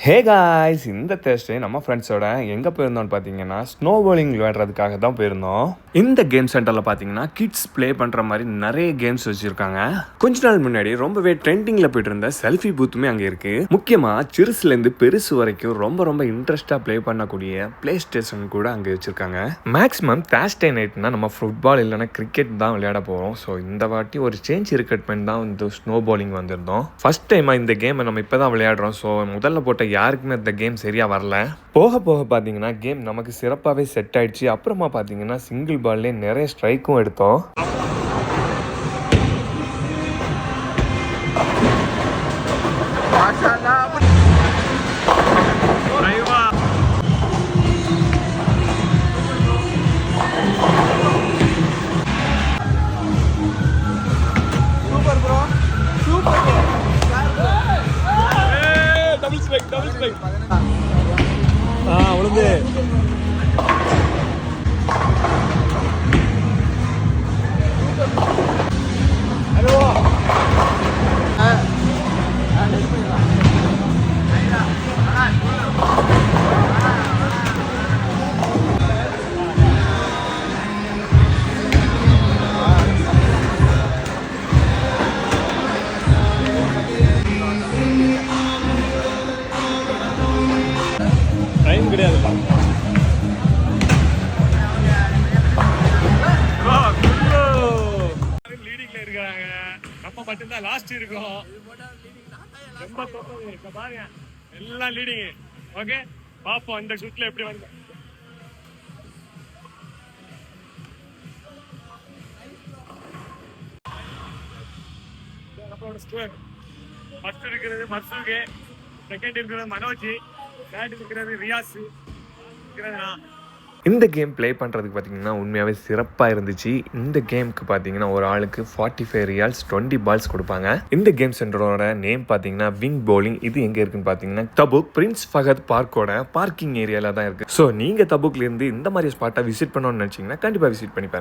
Hey guys, இந்த Thursday நம்ம ஃப்ரெண்ட்ஸோட எங்கே போயிருந்தோம்னு பார்த்தீங்கன்னா ஸ்னோ போலிங் விளையாடுறதுக்காக தான் போயிருந்தோம். இந்த கேம் சென்டரில் பார்த்தீங்கன்னா கிட்ஸ் ப்ளே பண்ணுற மாதிரி நிறைய கேம்ஸ் வச்சுருக்காங்க. கொஞ்ச நாள் முன்னாடி ரொம்பவே ட்ரெண்டிங்கில் போயிட்டு இருந்த செல்ஃபி பூத்துமே அங்கே இருக்குது. முக்கியமாக சிறுசுலேருந்து பெருசு வரைக்கும் ரொம்ப ரொம்ப இன்ட்ரெஸ்ட்டாக ப்ளே பண்ணக்கூடிய ப்ளே ஸ்டேஷன் கூட அங்கே வச்சுருக்காங்க. மேக்ஸிமம் தேர்ஸ்டே நைட்னா நம்ம ஃபுட்பால் இல்லைன்னா கிரிக்கெட் தான் விளையாட போகிறோம். ஸோ இந்த வாட்டி ஒரு சேஞ்ச் இருக்கட்மெண்ட் தான் இந்த ஸ்னோ போலிங் வந்திருந்தோம். ஃபர்ஸ்ட் டைமாக இந்த கேமை நம்ம இப்போ தான் விளையாடுறோம். ஸோ முதல்ல போட்ட யாருக்குமே இந்த கேம் சரியாக வரல. போக போக பார்த்தீங்கன்னா கேம் நமக்கு சிறப்பாகவே செட் ஆயிடுச்சு. அப்புறமா பார்த்தீங்கன்னா சிங்கிள் பால்லே நிறைய ஸ்ட்ரைக்கும் எடுத்தோம். உளுந்து டைம் கிடையாதுப்பா. லீடிங்ல இருக்காங்க, நம்ம மட்டும்தான் லாஸ்ட் இருக்கோம். ரொம்ப பாருங்க, எல்லாம் லீடிங். ஓகே, பாப்போம் இந்த ஷூட்ல எப்படி வந்து. ஃபர்ஸ்ட் இருக்கிறது மர்சூகே, செகண்ட் இருக்கிறது மனோஜ், தேர்ட் இருக்கிறது ரியாஸ், இந்த கேம் ப்ளே பண்ணுறதுக்கு பார்த்தீங்கன்னா உண்மையாகவே சிறப்பாக இருந்துச்சு. இந்த கேமுக்கு பார்த்தீங்கன்னா ஒரு ஆளுக்கு 45 ரியால்ஸ் 20 பால்ஸ் கொடுப்பாங்க. இந்த கேம் சென்டரோட நேம் பார்த்தீங்கன்னா விங் போலிங். இது எங்கே இருக்குன்னு பார்த்தீங்கன்னா தபுக் பிரின்ஸ் ஃபஹத் பார்க்கோட பார்க்கிங் ஏரியாவில் தான் இருக்குது. ஸோ நீங்கள் தபுக்லேருந்து இந்த மாதிரி ஸ்பாட்டை விசிட் பண்ணணும்னு நினச்சிங்கன்னா கண்டிப்பாக விசிட் பண்ணி பாருங்க.